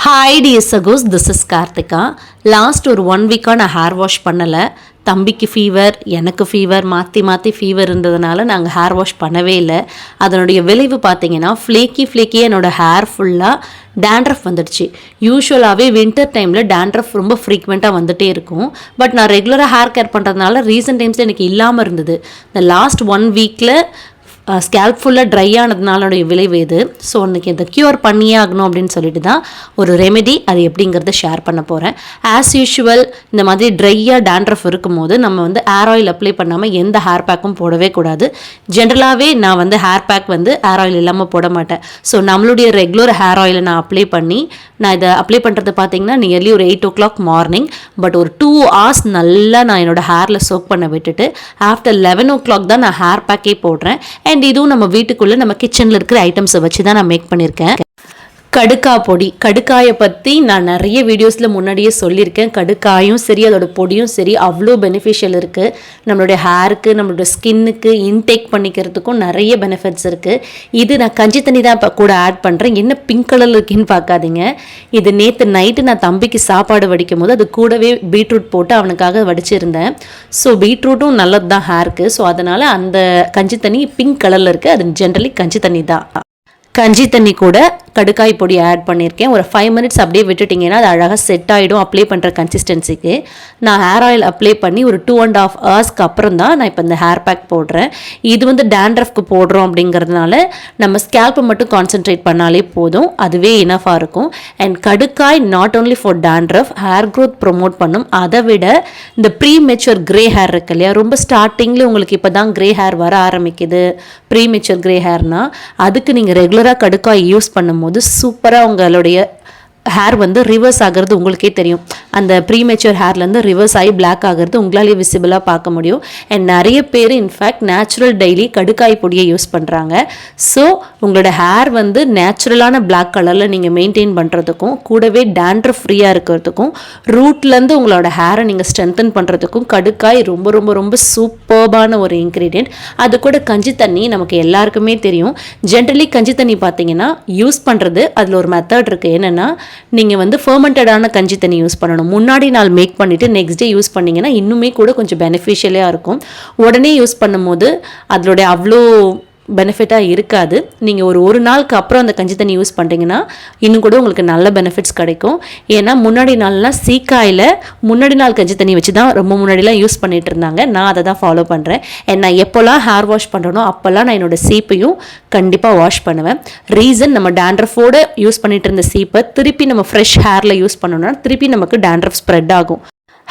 Hi dear சகோஸ், this is Karthika. Last ஒரு 1 வீக்காக நான் ஹேர் வாஷ் பண்ணலை. தம்பிக்கு ஃபீவர், எனக்கு ஃபீவர், மாற்றி ஃபீவர் இருந்ததுனால நாங்கள் ஹேர் வாஷ் பண்ணவே இல்லை. அதனுடைய விளைவு பார்த்தீங்கன்னா ஃப்ளேக்கியாக என்னோடய ஹேர் ஃபுல்லாக டேண்ட்ரஃப் வந்துடுச்சு. யூஸ்வலாகவே வின்டர் டைமில் டேண்ட்ரஃப் ரொம்ப ஃப்ரீக்வெண்ட்டாக வந்துகிட்டே இருக்கும். பட் நான் ரெகுலராக ஹேர் கேர் பண்ணுறதுனால ரீசன்ட் டைம்ஸில் எனக்கு இல்லாமல் இருந்தது. இந்த லாஸ்ட் 1 வீக்கில் ஸ்கேல்ப் ஃபுல்லாக ட்ரை ஆனதுனாலுடைய விளைவு இது. ஸோ அன்றைக்கி இதை க்யூர் பண்ணியே ஆகணும் அப்படின்னு சொல்லிட்டு தான் ஒரு ரெமெடி, அது எப்படிங்கிறத ஷேர் பண்ண போகிறேன். ஆஸ் யூஷுவல் இந்த மாதிரி ட்ரையாக டேண்ட்ரஃப் இருக்கும்போது நம்ம வந்து ஹேர் ஆயில் அப்ளை பண்ணாமல் எந்த ஹேர் பேக்கும் போடவே கூடாது. ஜென்ரலாகவே நான் வந்து ஹேர் பேக் வந்து ஹேர் ஆயில் இல்லாமல் போட மாட்டேன். ஸோ நம்மளுடைய ரெகுலர் ஹேர் ஆயிலை நான் அப்ளை பண்ணி, நான் இதை அப்ளை பண்ணுறது பார்த்தீங்கன்னா நியர்லி ஒரு 8 o'clock மார்னிங். பட் ஒரு 2 hours நல்லா நான் என்னோடய ஹேரில் சோக் பண்ண விட்டுட்டு ஆஃப்டர் 11 o'clock தான் நான் ஹேர் பேக்கே போடுறேன். அண்ட் இதுவும் நம்ம வீட்டுக்குள்ளே நம்ம கிச்சனில் இருக்கிற ஐட்டம்ஸை வச்சு தான் நான் மேக் பண்ணியிருக்கேன். கடுக்காய் பொடி, கடுக்காயை பற்றி நான் நிறைய வீடியோஸில் முன்னாடியே சொல்லியிருக்கேன். கடுக்காயும் சரி அதோட பொடியும் சரி அவ்வளோ பெனிஃபிஷியல் இருக்குது. நம்மளுடைய ஹேருக்கு, நம்மளுடைய ஸ்கின்னுக்கு இன்டேக் பண்ணிக்கிறதுக்கும் நிறைய பெனிஃபிட்ஸ் இருக்குது. இது நான் கஞ்சி தண்ணி தான் இப்போ கூட ஆட் பண்ணுறேன். என்ன பிங்க் கலரில் இருக்குன்னு பார்க்காதீங்க. இது நேற்று நைட்டு நான் தம்பிக்கு சாப்பாடு வடிக்கும் போது அது கூடவே பீட்ரூட் போட்டு அவனுக்காக வடிச்சிருந்தேன். ஸோ பீட்ரூட்டும் நல்லது தான் ஹேருக்கு. ஸோ அதனால் அந்த கஞ்சி தண்ணி பிங்க் கலரில் இருக்குது. அது ஜென்ரலி கஞ்சி தண்ணி தான். கஞ்சி தண்ணி கூட கடுக்காய் பொடி ஆட் பண்ணியிருக்கேன். ஒரு 5 minutes அப்படியே விட்டுட்டிங்கன்னா அது அழகாக செட் ஆகிடும். அப்ளை பண்ணுற கன்சிஸ்டன்சிக்கு நான் ஹேர் ஆயில் அப்ளை பண்ணி ஒரு 2.5 hours அப்புறம் தான் நான் இப்போ இந்த ஹேர் பேக் போடுறேன். இது வந்து டேண்ட்ரஃப்க்கு போடுறோம் அப்படிங்கிறதுனால நம்ம ஸ்கேல்ப்பை மட்டும் கான்சென்ட்ரேட் பண்ணாலே போதும், அதுவே இனஃபாக இருக்கும். அண்ட் கடுக்காய் not only for dandruff, hair growth promote பண்ணும். அதை விட இந்த ப்ரீ மெச்சூர் கிரே ஹேர் இருக்கு இல்லையா, ரொம்ப ஸ்டார்டிங்கில் உங்களுக்கு இப்போ தான் கிரே ஹேர் வர ஆரம்பிக்குது, ப்ரீ மெச்சூர் கிரே ஹேர்னால் அதுக்கு நீங்கள் ரெகுலராக கடுக்காய் யூஸ் பண்ணும்போது சூப்பராக உங்களுடைய ஹேர் வந்து ரிவர்ஸ் ஆகிறது உங்களுக்கே தெரியும். அந்த ப்ரீமெச்சூர் ஹேர்லேருந்து ரிவர்ஸ் ஆகி பிளாக் ஆகிறது உங்களாலே விசிபிளாக பார்க்க முடியும். அண்ட் நிறைய பேர் இன்ஃபேக்ட் நேச்சுரல் டெய்லி கடுக்காய் பொடியை யூஸ் பண்ணுறாங்க. ஸோ உங்களோட ஹேர் வந்து நேச்சுரலான பிளாக் கலரில் நீங்கள் மெயின்டைன் பண்ணுறதுக்கும் கூடவே டேண்ட்ரஃப் ஃப்ரீயாக இருக்கிறதுக்கும் ரூட்லேருந்து உங்களோட ஹேரை நீங்கள் ஸ்ட்ரென்தன் பண்ணுறதுக்கும் கடுக்காய் ரொம்ப ரொம்ப ரொம்ப சூப்பர்பான ஒரு இன்க்ரீடியன்ட். அது கூட கஞ்சி தண்ணி நமக்கு எல்லாருக்குமே தெரியும். ஜென்ரலி கஞ்சி தண்ணி பார்த்தீங்கன்னா யூஸ் பண்ணுறது அதில் ஒரு மெத்தட் இருக்குது. என்னென்னா, நீங்கள் வந்து ஃபர்மெண்டடான கஞ்சி தண்ணி யூஸ் பண்ணணும். முன்னாடி நாள் மேக் பண்ணிவிட்டு நெக்ஸ்ட் டே யூஸ் பண்ணிங்கன்னா இன்னுமே கூட கொஞ்சம் பெனிஃபிஷியலாக இருக்கும். உடனே யூஸ் பண்ணும்போது அதோடைய அவ்வளோ பெனிஃபிட்டாக இருக்காது. நீங்கள் ஒரு நாளுக்கு அப்புறம் அந்த கஞ்சி தண்ணி யூஸ் பண்ணுறீங்கன்னா இன்னும் கூட உங்களுக்கு நல்ல பெனிஃபிட்ஸ் கிடைக்கும். ஏன்னா முன்னாடி நாள்லாம் சீக்காயில் முன்னாடி நாள் கஞ்சி தண்ணி வச்சு தான் ரொம்ப முன்னாடிலாம் யூஸ் பண்ணிகிட்டு இருந்தாங்க. நான் அதை தான் ஃபாலோ பண்ணுறேன். நான் எப்போல்லாம் ஹேர் வாஷ் பண்ணுறனோ அப்போல்லாம் நான் என்னோடய சீப்பையும் கண்டிப்பாக வாஷ் பண்ணுவேன். ரீசன், நம்ம டேண்ட்ரஃபோடு யூஸ் பண்ணிகிட்டு இருந்த சீப்பை திருப்பி நம்ம ஃப்ரெஷ் ஹேரில் யூஸ் பண்ணோம்னா திருப்பி நமக்கு டேண்ட்ரஃப் ஸ்ப்ரெட் ஆகும்.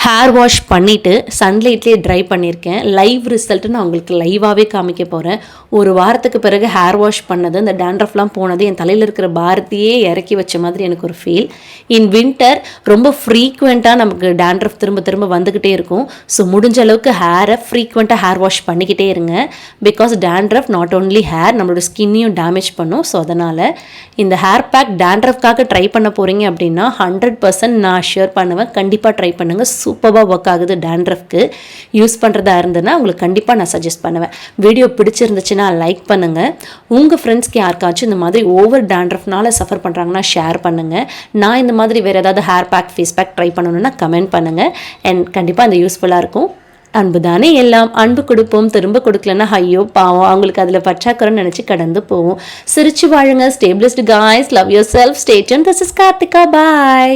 ஹேர் வாஷ் பண்ணிவிட்டு சன்லைட்லேயே ட்ரை பண்ணியிருக்கேன். லைவ் ரிசல்ட்டு நான் உங்களுக்கு லைவாகவே காமிக்க போகிறேன். ஒரு வாரத்துக்கு பிறகு ஹேர் வாஷ் பண்ணது, இந்த டேண்ட்ரஃப்லாம் போனது, என் தலையில் இருக்கிற பாரத்தையே இறக்கி வச்ச மாதிரி எனக்கு ஒரு ஃபீல். இன் வின்டர் ரொம்ப ஃப்ரீக்வெண்ட்டாக நமக்கு டேண்ட்ரஃப் திரும்ப வந்துக்கிட்டே இருக்கும். ஸோ முடிஞ்ச அளவுக்கு ஹேரை ஃப்ரீக்வெண்ட்டாக ஹேர் வாஷ் பண்ணிக்கிட்டே இருங்க. Because dandruff not only hair, நம்மளோட ஸ்கின்னையும் டேமேஜ் பண்ணும். ஸோ அதனால் இந்த ஹேர் பேக் டேண்ட்ரஃப்காக ட்ரை பண்ண போகிறீங்க அப்படின்னா 100% நான் ஷேர் பண்ணுவேன். கண்டிப்பாக ட்ரை பண்ணுங்கள். சூப்பராக ஒர்க் ஆகுது. டேண்ட்ரஃப்க்கு யூஸ் பண்ணுறதா இருந்ததுன்னா உங்களுக்கு கண்டிப்பாக நான் சஜஸ்ட் பண்ணுவேன். வீடியோ பிடிச்சிருந்துச்சுன்னா லைக் பண்ணுங்கள். உங்கள் ஃப்ரெண்ட்ஸ்க்கு யாருக்காச்சும் இந்த மாதிரி ஓவர் டேண்ட்ரஃப்னால சஃபர் பண்ணுறாங்கன்னா ஷேர் பண்ணுங்கள். நான் இந்த மாதிரி வேறு ஏதாவது hair pack, face pack try பண்ணணுன்னா கமெண்ட் பண்ணுங்கள். அண்ட் கண்டிப்பாக அந்த யூஸ்ஃபுல்லாக இருக்கும். அன்பு தானே எல்லாம், அன்பு கொடுப்போம், திரும்ப கொடுக்கலன்னா ஐயோ பாவம், அவங்களுக்கு அதில் பற்றாக்குறைன்னு நினச்சி கடந்து போவோம். சிரிச்சு வாழுங்க. Stay blessed guys. Love your self. Stay tuned. This is Karthika. Bye.